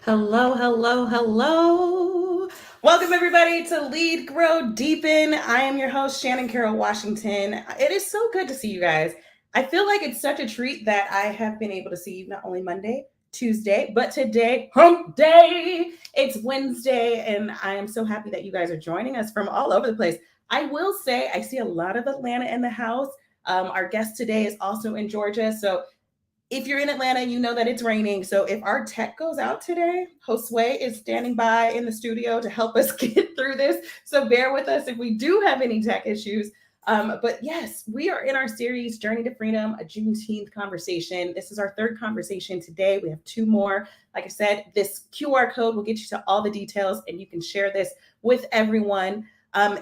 Hello, hello, hello. Welcome everybody to Lead, Grow, Deepen. I am your host, Shannon Carroll Washington. It is so good to see you guys. I feel like it's such a treat that I have been able to see you not only Monday, Tuesday, but today, hump day. It's Wednesday, and I am so happy that you guys are joining us from all over the place. I will say I see a lot of Atlanta in the house. Our guest today is also in Georgia, so if you're in Atlanta, you know that it's raining. So if our tech goes out today, Josue is standing by in the studio to help us get through this. So bear with us if we do have any tech issues. But yes, we are in our series, Journey to Freedom, a Juneteenth Conversation. This is our third conversation today. We have two more. Like I said, this QR code will get you to all the details and you can share this with everyone.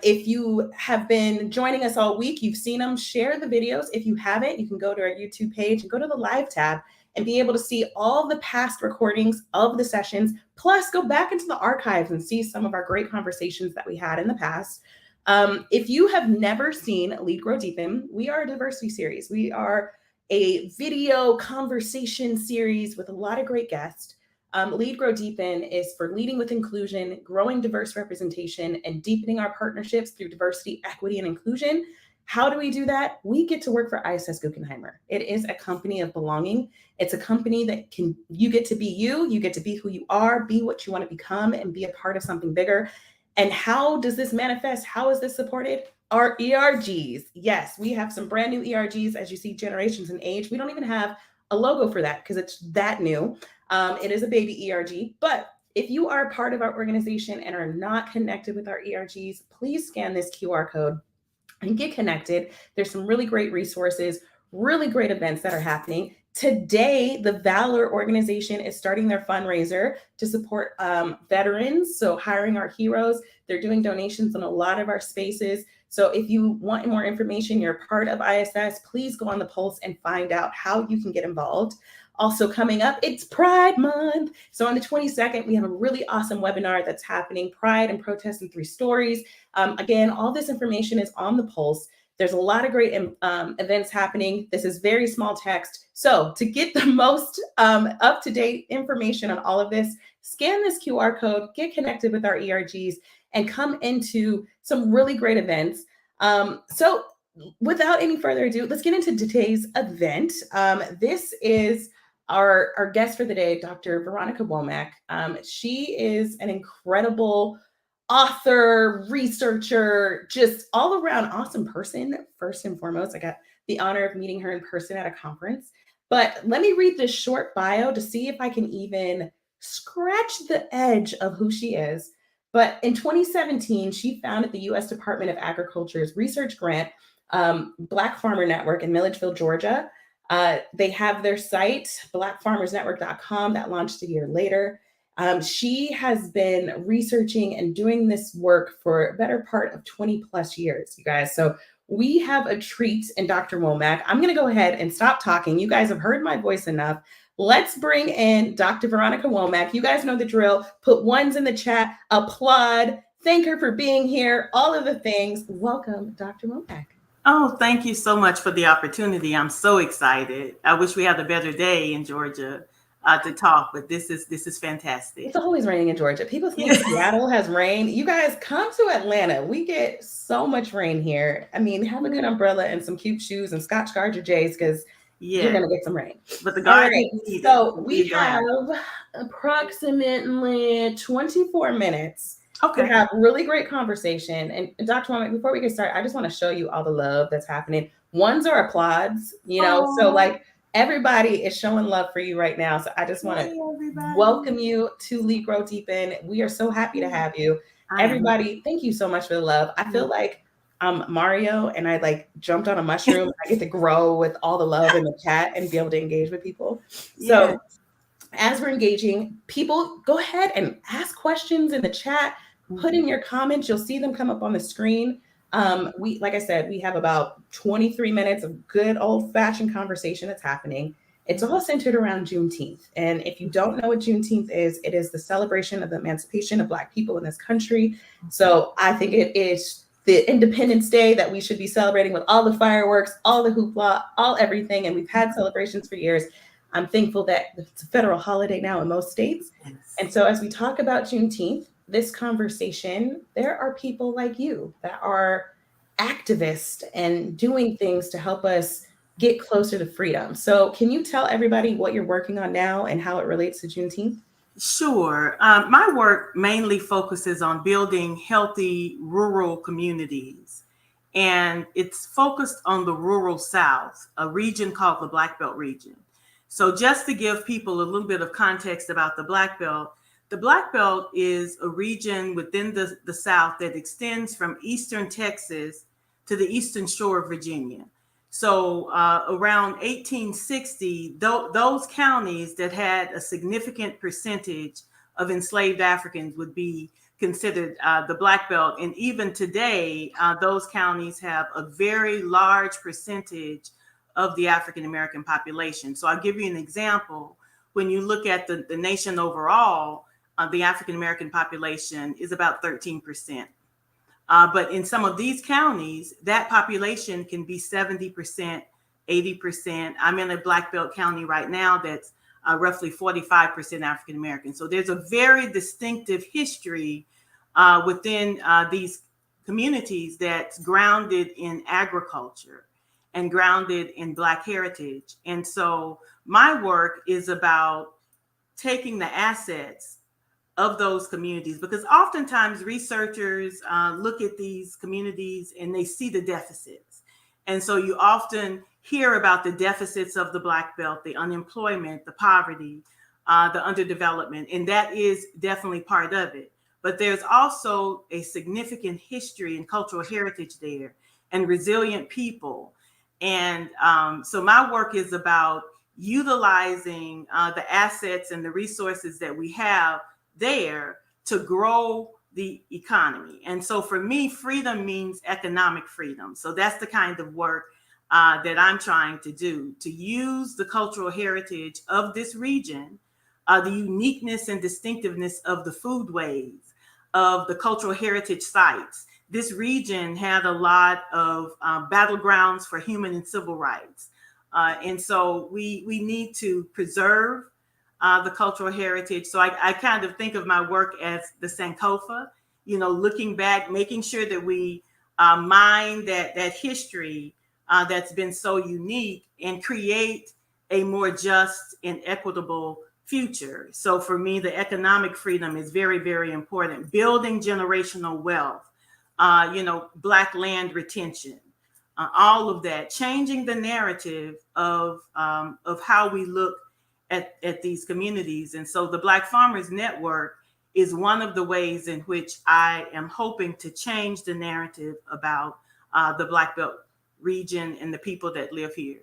If you have been joining us all week, you've seen them, share the videos. If you haven't, you can go to our YouTube page and go to the live tab and be able to see all the past recordings of the sessions, plus go back into the archives and see some of our great conversations that we had in the past. If you have never seen Lead, Grow, Deepen, we are a diversity series. We are a video conversation series with a lot of great guests. Lead, Grow, Deepen is for leading with inclusion, growing diverse representation, and deepening our partnerships through diversity, equity, and inclusion. How do we do that? We get to work for ISS Guggenheimer. It is a company of belonging. It's a company that you get to be you get to be who you are, be what you want to become, and be a part of something bigger. And how does this manifest? How is this supported? Our ERGs. Yes, we have some brand new ERGs, as you see, generations in age. We don't even have a logo for that because it's that new. It is a baby ERG, but if you are a part of our organization and are not connected with our ERGs, please scan this QR code and get connected. There's some really great resources, really great events that are happening. Today, the Valor organization is starting their fundraiser to support veterans, so hiring our heroes. They're doing donations in a lot of our spaces. So if you want more information, you're a part of ISS, please go on the Pulse and find out how you can get involved. Also coming up, it's Pride Month. So on the 22nd, we have a really awesome webinar that's happening, Pride and Protest in 3 Stories. Again, all this information is on the Pulse. There's a lot of great events happening. This is very small text. So to get the most up-to-date information on all of this, scan this QR code, get connected with our ERGs, and come into some really great events. So without any further ado, let's get into today's event. This is our guest for the day, Dr. Veronica Womack. She is an incredible author, researcher, just all around awesome person. First and foremost, I got the honor of meeting her in person at a conference. But let me read this short bio to see if I can even scratch the edge of who she is. But in 2017, she founded the U.S. Department of Agriculture's research grant, Black Farmer Network in Milledgeville, Georgia. They have their site, blackfarmersnetwork.com, that launched a year later. She has been researching and doing this work for a better part of 20 plus years, you guys. So we have a treat in Dr. Womack. I'm going to go ahead and stop talking. You guys have heard my voice enough. Let's bring in Dr. Veronica Womack. You guys know the drill. Put ones in the chat, applaud, thank her for being here, all of the things. Welcome, Dr. Womack. Oh, thank you so much for the opportunity. I'm so excited. I wish we had a better day in Georgia to talk, but this is fantastic. It's always raining in Georgia. People think Seattle has rain. You guys come to Atlanta. We get so much rain here. I mean, have a good umbrella and some cute shoes and Scotch Guard your J's because you're going to get some rain. But the garden. Right. So we have approximately 24 minutes. Okay. To have really great conversation. And Dr. Womack, before we get started, I just want to show you all the love that's happening. Ones are applauds, so like everybody is showing love for you right now. So I just want to welcome you to Lead, Grow, Deepen. We are so happy to have you. Everybody, thank you so much for the love. I feel like Mario and I like jumped on a mushroom. I get to grow with all the love in the chat and be able to engage with people. So as we're engaging, people go ahead and ask questions in the chat. Put in your comments. You'll see them come up on the screen. Like I said, we have about 23 minutes of good old-fashioned conversation that's happening. It's all centered around Juneteenth. And if you don't know what Juneteenth is, it is the celebration of the emancipation of Black people in this country. So I think it is the Independence Day that we should be celebrating with all the fireworks, all the hoopla, all everything. And we've had celebrations for years. I'm thankful that it's a federal holiday now in most states. Yes. And so as we talk about Juneteenth, this conversation, there are people like you that are activists and doing things to help us get closer to freedom. So can you tell everybody what you're working on now and how it relates to Juneteenth? Sure. My work mainly focuses on building healthy rural communities, and it's focused on the rural South, a region called the Black Belt region. So, just to give people a little bit of context about the Black Belt is a region within the South that extends from eastern Texas to the eastern shore of Virginia. So around 1860, those counties that had a significant percentage of enslaved Africans would be considered the Black Belt. And even today, those counties have a very large percentage of the African American population. So I'll give you an example. When you look at the nation overall, the African American population is about 13%. But in some of these counties, that population can be 70%, 80%. I'm in a Black Belt county right now that's roughly 45% African American. So there's a very distinctive history within these communities that's grounded in agriculture and grounded in Black heritage. And so my work is about taking the assets of those communities, because oftentimes researchers look at these communities and they see the deficits. And so you often hear about the deficits of the Black Belt, the unemployment, the poverty, the underdevelopment, and that is definitely part of it. But there's also a significant history and cultural heritage there and resilient people. And so my work is about utilizing the assets and the resources that we have there to grow the economy. And so for me, freedom means economic freedom. So that's the kind of work that I'm trying to do, to use the cultural heritage of this region, the uniqueness and distinctiveness of the foodways, of the cultural heritage sites. This region had a lot of battlegrounds for human and civil rights. And so we need to preserve the cultural heritage. So I kind of think of my work as the Sankofa, looking back, making sure that we mine that history that's been so unique and create a more just and equitable future. So for me, the economic freedom is very, very important. Building generational wealth, Black land retention, all of that, changing the narrative of how we look at these communities. And so the Black Farmers Network is one of the ways in which I am hoping to change the narrative about the Black Belt region and the people that live here.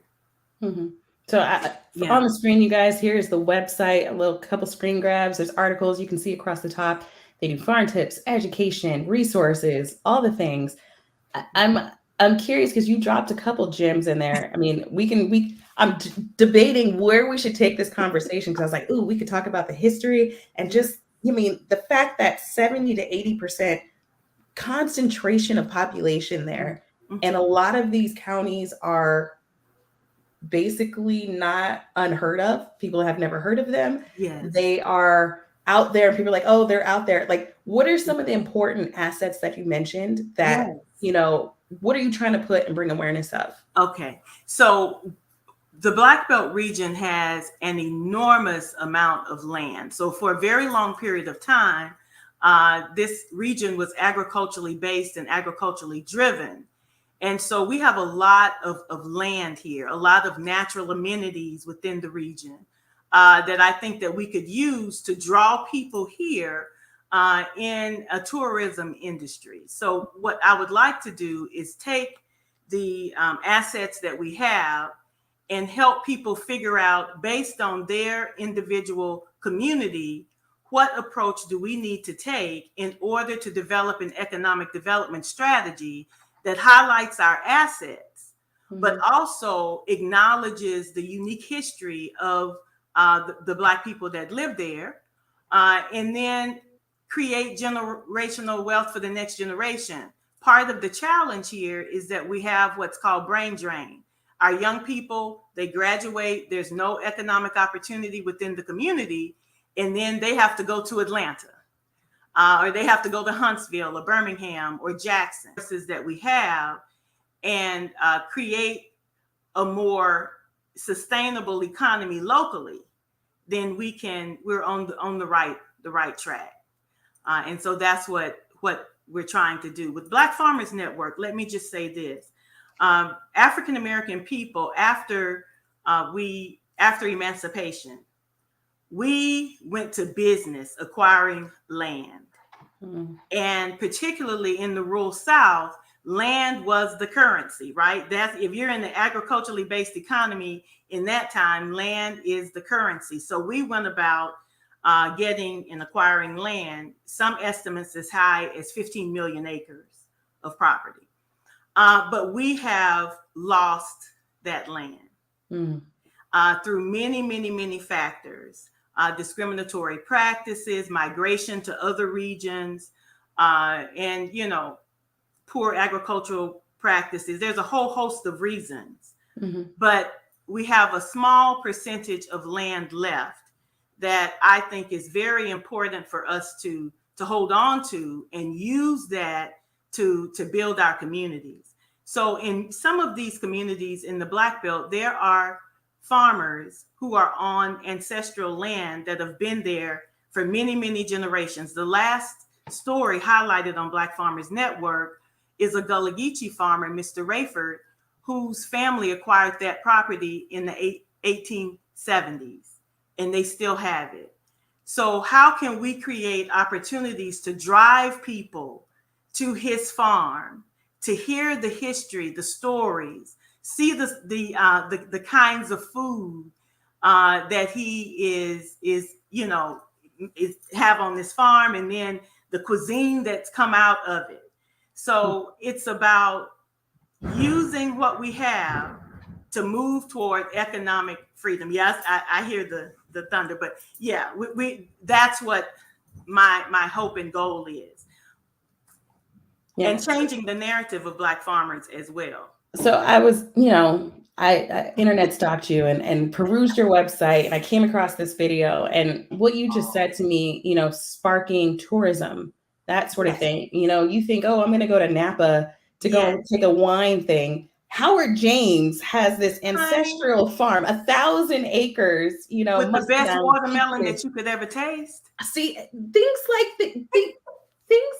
Mm-hmm. So on the screen, you guys, here's the website, a little couple screen grabs. There's articles you can see across the top. They do farm tips, education, resources, all the things. I'm curious because you dropped a couple gems in there. I mean, I'm debating where we should take this conversation, because I was like, ooh, we could talk about the history and just, the fact that 70 to 80% concentration of population there. Mm-hmm. And a lot of these counties are basically not unheard of. People have never heard of them. Yes. They are out there. People are like, oh, they're out there. Like, what are some of the important assets that you mentioned that, what are you trying to put and bring awareness of? Okay. So the Black Belt region has an enormous amount of land. So for a very long period of time, this region was agriculturally based and agriculturally driven. And so we have a lot of land here, a lot of natural amenities within the region that I think that we could use to draw people here in a tourism industry. So what I would like to do is take the assets that we have and help people figure out, based on their individual community, what approach do we need to take in order to develop an economic development strategy that highlights our assets, mm-hmm. but also acknowledges the unique history of the Black people that live there, and then create generational wealth for the next generation. Part of the challenge here is that we have what's called brain drain. Our young people, they graduate, there's no economic opportunity within the community, and then they have to go to Atlanta, or they have to go to Huntsville or Birmingham or Jackson, that we have, and create a more sustainable economy locally, then we're on the right track. And so that's what we're trying to do with Black Farmers Network. Let me just say this: African American people, after emancipation, we went to business acquiring land. Mm. And particularly in the rural South, land was the currency, right? That's, if you're in the agriculturally based economy in that time, land is the currency. So we went about getting and acquiring land, some estimates as high as 15 million acres of property. But we have lost that land through many factors. Discriminatory practices, migration to other regions, and, poor agricultural practices. There's a whole host of reasons, but we have a small percentage of land left that I think is very important for us to hold on to and use that to build our communities. So in some of these communities in the Black Belt, there are farmers who are on ancestral land that have been there for many generations. The last story highlighted on Black Farmers Network is a Gullah Geechee farmer, Mr. Rayford, whose family acquired that property in the 1870s, and they still have it. So how can we create opportunities to drive people to his farm, to hear the history, the stories, see the kinds of food that he is have on this farm, and then the cuisine that's come out of it. So it's about using what we have to move toward economic freedom. Yes, I hear the thunder, but yeah, we that's what my hope and goal is. Yeah. And changing the narrative of Black farmers as well. So I was, I internet stalked you and perused your website, and I came across this video, and what you just said to me, sparking tourism, that sort of thing. You think, oh, I'm going to go to Napa to go take a wine thing. Howard James has this ancestral farm, 1,000 acres, with the best watermelon that you could ever taste. See, things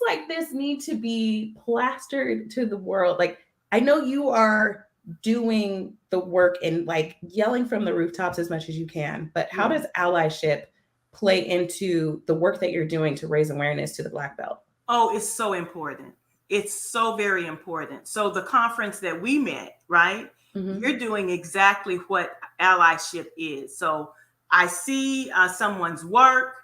like this need to be plastered to the world. Like, I know you are doing the work and like yelling from the rooftops as much as you can, but how does allyship play into the work that you're doing to raise awareness to the Black Belt? Oh, it's so important. It's so very important. So the conference that we met, right? You're doing exactly what allyship is. So I see someone's work.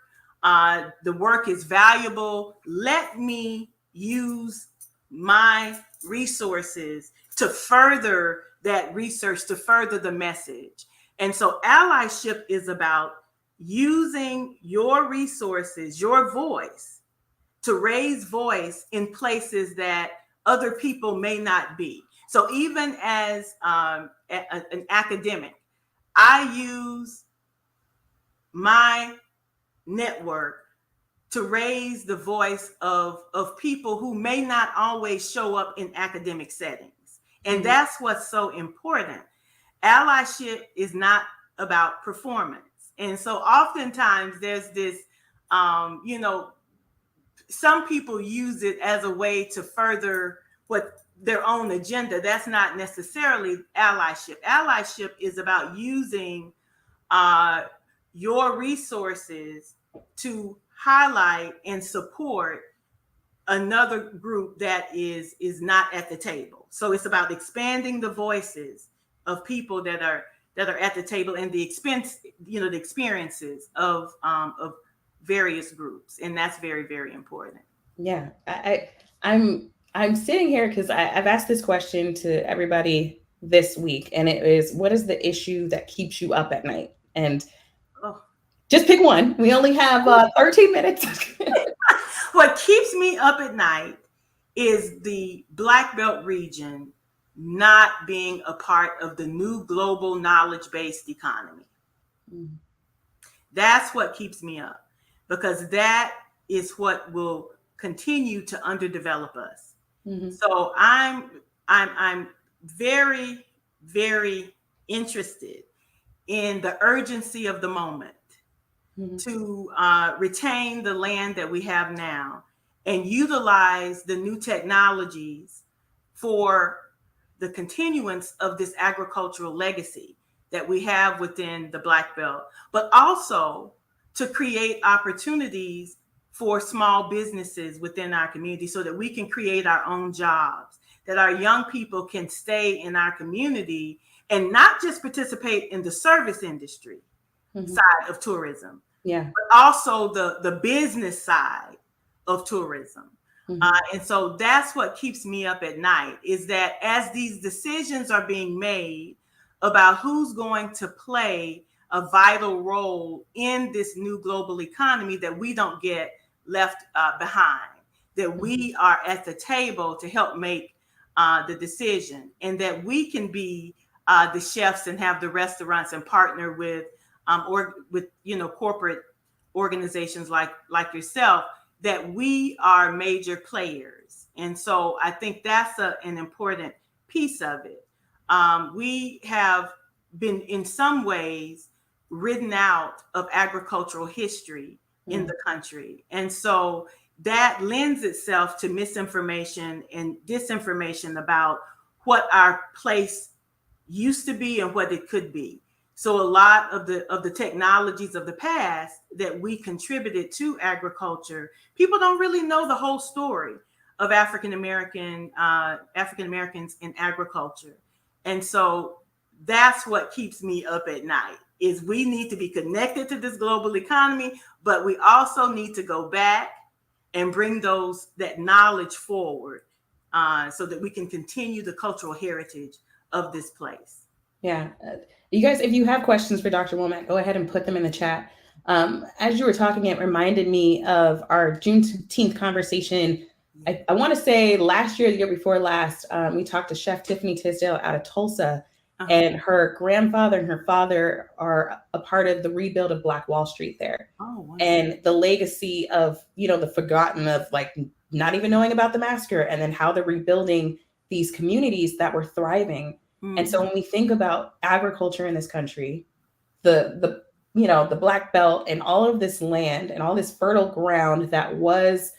The work is valuable. Let me use my resources to further that research, to further the message. And so allyship is about using your resources, your voice, to raise voice in places that other people may not be. So even as an academic, I use my network to raise the voice of people who may not always show up in academic settings. And that's what's so important. Allyship is not about performance. And so oftentimes there's this, some people use it as a way to further their own agenda. That's not necessarily allyship. Allyship is about using your resources to highlight and support another group that is not at the table. So it's about expanding the voices of people that are at the table, and the experiences of various groups, and that's very, very important. Yeah, I'm sitting here because I've asked this question to everybody this week, and it is, what is the issue that keeps you up at night? And just pick one. We only have 13 minutes. What keeps me up at night is the Black Belt region not being a part of the new global knowledge-based economy. Mm-hmm. That's what keeps me up, because that is what will continue to underdevelop us. Mm-hmm. So I'm very, very interested in the urgency of the moment, mm-hmm. to retain the land that we have now and utilize the new technologies for the continuance of this agricultural legacy that we have within the Black Belt, but also to create opportunities for small businesses within our community so that we can create our own jobs, that our young people can stay in our community and not just participate in the service industry, mm-hmm. side of tourism, but also the business side of tourism. Mm-hmm. And so that's what keeps me up at night, is that as these decisions are being made about who's going to play a vital role in this new global economy, that we don't get left behind, that we are at the table to help make the decision, and that we can be the chefs and have the restaurants and partner with corporate organizations like yourself, that we are major players. And so I think that's an important piece of it. We have been in some ways written out of agricultural history in the country. And so that lends itself to misinformation and disinformation about what our place used to be and what it could be. So a lot of the technologies of the past that we contributed to agriculture, people don't really know the whole story of African Americans in agriculture. And so that's what keeps me up at night, is we need to be connected to this global economy, but we also need to go back and bring that knowledge forward so that we can continue the cultural heritage of this place. Yeah. You guys, if you have questions for Dr. Womack, go ahead and put them in the chat. As you were talking, it reminded me of our Juneteenth conversation. I want to say last year, the year before last, we talked to Chef Tiffany Tisdale out of Tulsa, and her grandfather and her father are a part of the rebuild of Black Wall Street there. Oh, wow. And the legacy of, the forgotten, of like not even knowing about the massacre, and then how they're rebuilding these communities that were thriving. Mm-hmm. And so when we think about agriculture in this country, the Black Belt and all of this land and all this fertile ground that was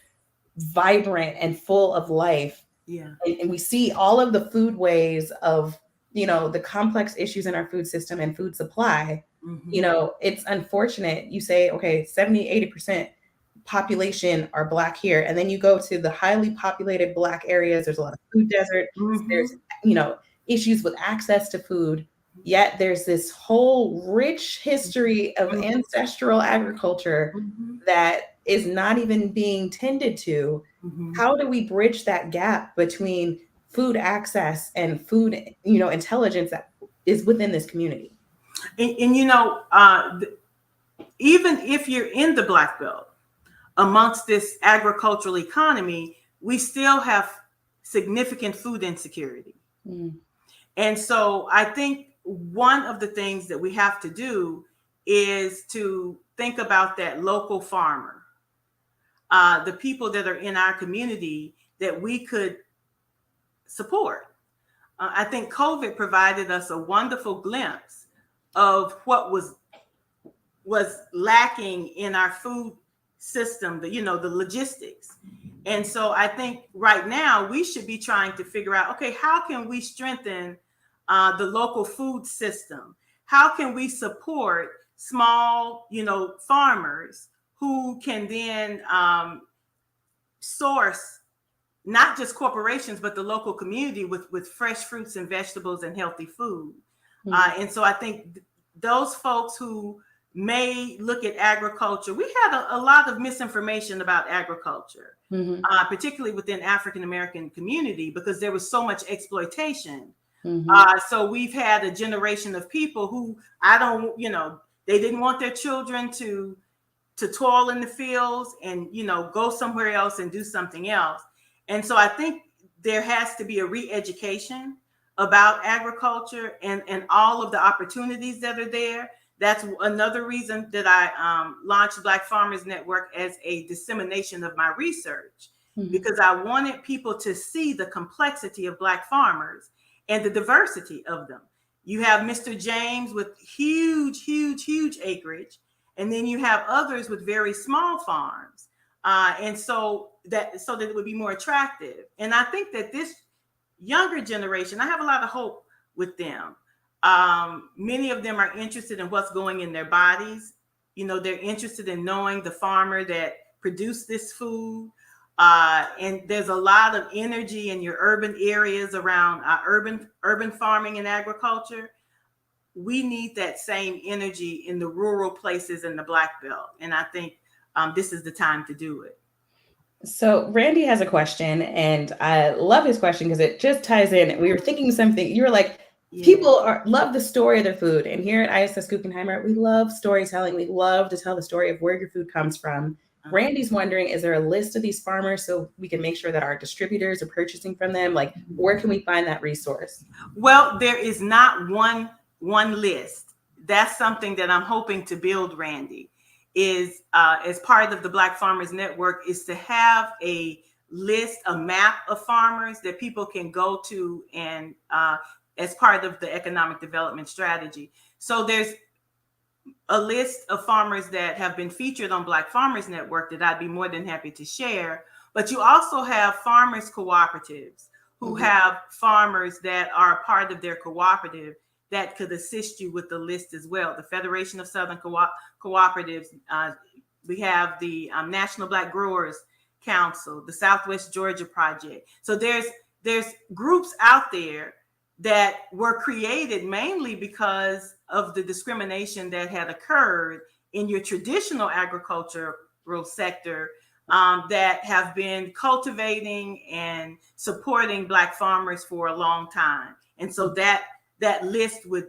vibrant and full of life. Yeah. And we see all of the foodways of, the complex issues in our food system and food supply. Mm-hmm. It's unfortunate. You say, okay, 70-80% population are Black here. And then you go to the highly populated Black areas. There's a lot of food desert. Mm-hmm. There's, issues with access to food. Yet there's this whole rich history of mm-hmm. ancestral agriculture mm-hmm. that is not even being tended to. Mm-hmm. How do we bridge that gap between food access and food, intelligence that is within this community? And even if you're in the Black Belt, amongst this agricultural economy, we still have significant food insecurity. Mm. And so I think one of the things that we have to do is to think about that local farmer, the people that are in our community that we could support. I think COVID provided us a wonderful glimpse of what was lacking in our food system, the logistics. And so I think right now we should be trying to figure out, okay, how can we strengthen the local food system? How can we support small, farmers who can then source not just corporations, but the local community with fresh fruits and vegetables and healthy food. Mm-hmm. And so I think those folks who may look at agriculture, we had a lot of misinformation about agriculture, mm-hmm. Particularly within African-American community, because there was so much exploitation. Mm-hmm. So we've had a generation of people who they didn't want their children to toil in the fields and, go somewhere else and do something else. And so I think there has to be a re-education about agriculture and all of the opportunities that are there. That's another reason that I launched Black Farmers Network as a dissemination of my research, because I wanted people to see the complexity of Black farmers and the diversity of them. You have Mr. James with huge, huge, huge acreage, and then you have others with very small farms, and so that it would be more attractive. And I think that this younger generation, I have a lot of hope with them. Many of them are interested in what's going in their bodies. You know, they're interested in knowing the farmer that produced this food. And there's a lot of energy in your urban areas around urban farming and agriculture. We need that same energy in the rural places in the Black Belt. And I think this is the time to do it. So Randy has a question, and I love his question because it just ties in. We were thinking something. You were like, people love the story of their food. And here at ISS Guggenheimer, we love storytelling. We love to tell the story of where your food comes from. Randy's wondering, is there a list of these farmers so we can make sure that our distributors are purchasing from them? Like, where can we find that resource? Well, there is not one list. That's something that I'm hoping to build, Randy, is as part of the Black Farmers Network, is to have a list, a map of farmers that people can go to and as part of the economic development strategy. So there's a list of farmers that have been featured on Black Farmers Network that I'd be more than happy to share. But you also have farmers cooperatives who have farmers that are part of their cooperative that could assist you with the list as well. The Federation of Southern Cooperatives, we have the National Black Growers Council, the Southwest Georgia Project. So there's groups out there that were created mainly because of the discrimination that had occurred in your traditional agricultural sector, that have been cultivating and supporting Black farmers for a long time. And so that list would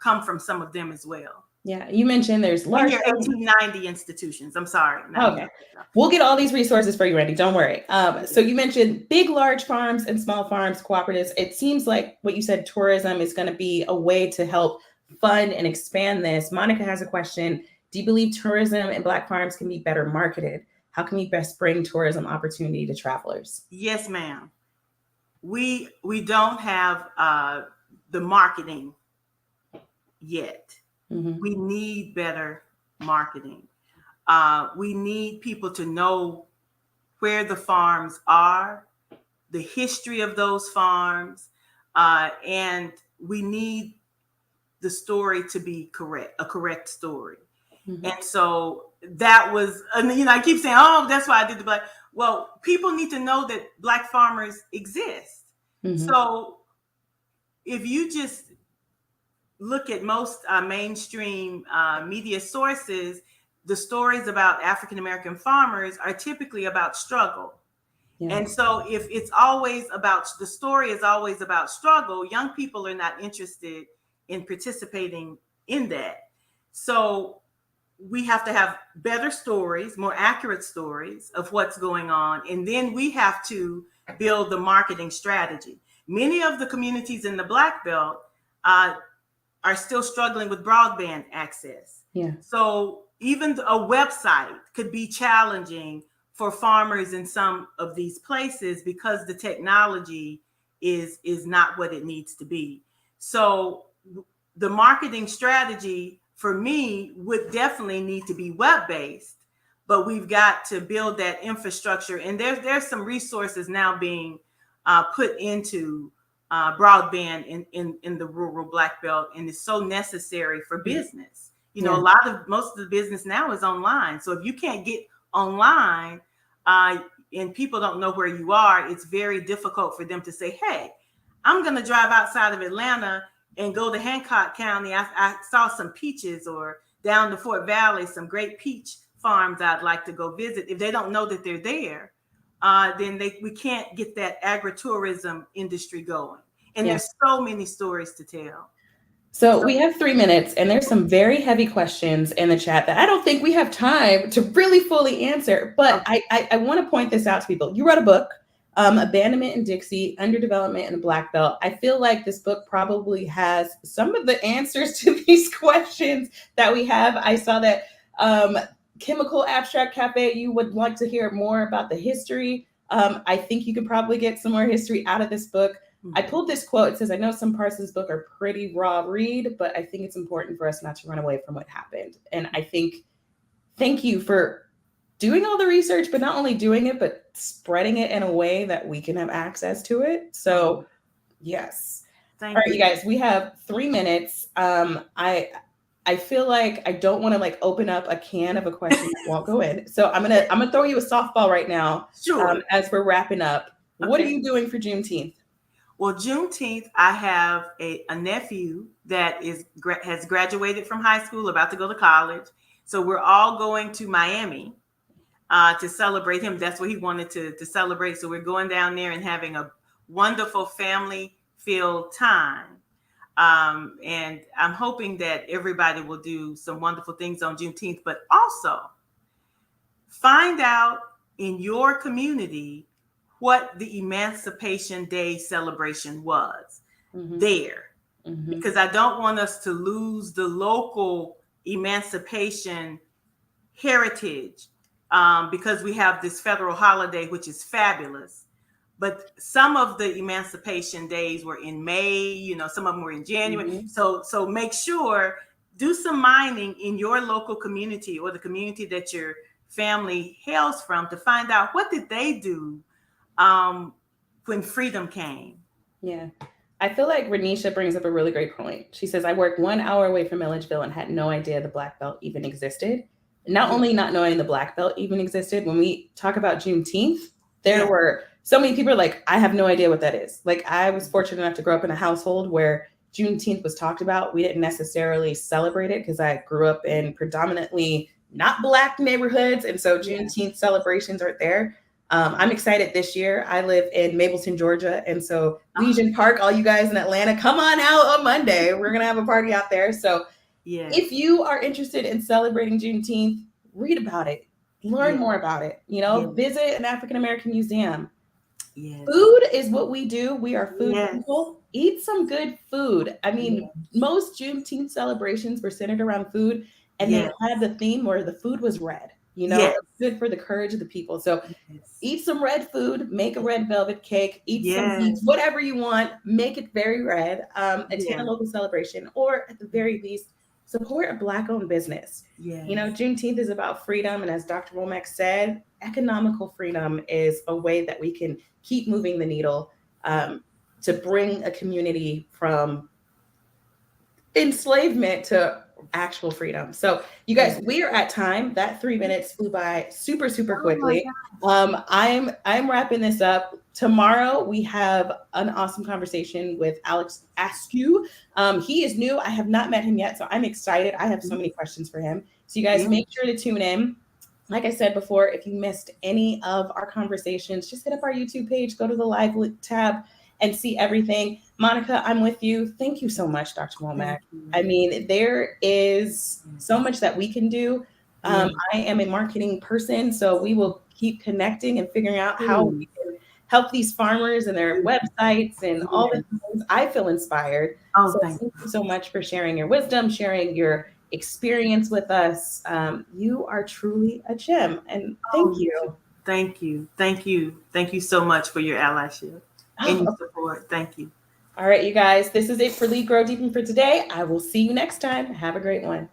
come from some of them as well. Yeah, you mentioned there's large 1890 institutions. I'm sorry. Okay. We'll get all these resources for you, Randy. Don't worry. So you mentioned big, large farms and small farms, cooperatives. It seems like what you said, tourism is going to be a way to help fund and expand this. Monica has a question. Do you believe tourism and Black farms can be better marketed? How can we best bring tourism opportunity to travelers? Yes, ma'am. We don't have the marketing yet. We need better marketing. We need people to know where the farms are, the history of those farms, and we need the story to be a correct story. And so that was, I keep saying, oh, that's why I did the Black. Well, people need to know that Black farmers exist. So if you just look at most mainstream media sources, the stories about African-American farmers are typically about struggle. And so if it's always about, the story is always about struggle, young people are not interested in participating in that. So we have to have better stories, more accurate stories of what's going on. And then we have to build the marketing strategy. Many of the communities in the Black Belt are still struggling with broadband access. So even a website could be challenging for farmers in some of these places because the technology is not what it needs to be. So the marketing strategy for me would definitely need to be web-based, but we've got to build that infrastructure. And there's some resources now being put into broadband in the rural Black Belt, and it's so necessary for business. Most of the business now is online. So if you can't get online and people don't know where you are, it's very difficult for them to say, hey, I'm going to drive outside of Atlanta and go to Hancock County. I saw some peaches, or down to Fort Valley, some great peach farms I'd like to go visit. If they don't know that they're there, then we can't get that agritourism industry going. And there's so many stories to tell. So we have 3 minutes, and there's some very heavy questions in the chat that I don't think we have time to really fully answer. But I want to point this out to people. You wrote a book. Abandonment in Dixie, Underdevelopment in the Black Belt. I feel like this book probably has some of the answers to these questions that we have. I saw that Chemical Abstract Cafe, you would like to hear more about the history. I think you could probably get some more history out of this book. I pulled this quote. It says, I know some parts of this book are pretty raw read, but I think it's important for us not to run away from what happened. And I think, thank you for doing all the research, but not only doing it, but spreading it in a way that we can have access to it. So yes. All right, you guys, we have 3 minutes. I feel like I don't want to like open up a can of a question that won't go in. So I'm gonna throw you a softball right now. Sure. As we're wrapping up. Okay. What are you doing for Juneteenth? Well, Juneteenth, I have a nephew that has graduated from high school, about to go to college. So we're all going to Miami to celebrate him. That's what he wanted to celebrate. So we're going down there and having a wonderful family-filled time. And I'm hoping that everybody will do some wonderful things on Juneteenth, but also find out in your community what the Emancipation Day celebration was there. Because I don't want us to lose the local emancipation heritage because we have this federal holiday, which is fabulous. But some of the Emancipation Days were in May, some of them were in January. So make sure, do some mining in your local community or the community that your family hails from to find out what did they do when freedom came. Yeah. I feel like Renisha brings up a really great point. She says, I worked 1 hour away from Milledgeville and had no idea the Black Belt even existed. Not only not knowing the Black Belt even existed, when we talk about Juneteenth, there were so many people like, I have no idea what that is. Like, I was fortunate enough to grow up in a household where Juneteenth was talked about. We didn't necessarily celebrate it because I grew up in predominantly not Black neighborhoods. And so Juneteenth celebrations aren't there. I'm excited this year. I live in Mableton, Georgia. And so Legion Park, all you guys in Atlanta, come on out on Monday. We're going to have a party out there. So if you are interested in celebrating Juneteenth, read about it. Learn more about it. Visit an African-American museum. Food is what we do. We are food people. Eat some good food. I mean, most Juneteenth celebrations were centered around food, and they had the theme where the food was red. Good for the courage of the people. So eat some red food, make a red velvet cake, eat some beets, whatever you want, make it very red, attend a local celebration, or at the very least, support a Black-owned business. Juneteenth is about freedom. And as Dr. Womack said, economical freedom is a way that we can keep moving the needle to bring a community from enslavement to actual freedom. So you guys, we are at time. That 3 minutes flew by super, super quickly. I'm wrapping this up. Tomorrow we have an awesome conversation with Alex Askew. He is new. I have not met him yet, so I'm excited. I have so many questions for him. So you guys make sure to tune in. Like I said before, if you missed any of our conversations, just hit up our YouTube page, go to the live tab and see everything. Monica, I'm with you. Thank you so much, Dr. Womack. I mean, there is so much that we can do. I am a marketing person, so we will keep connecting and figuring out how we can help these farmers and their websites and all the things. I feel inspired. So thank you so much for sharing your wisdom, sharing your experience with us. You are truly a gem, and thank you. Thank you. Thank you. Thank you so much for your allyship and your support. Thank you. All right, you guys, this is it for Lead, Grow, Deepen for today. I will see you next time. Have a great one.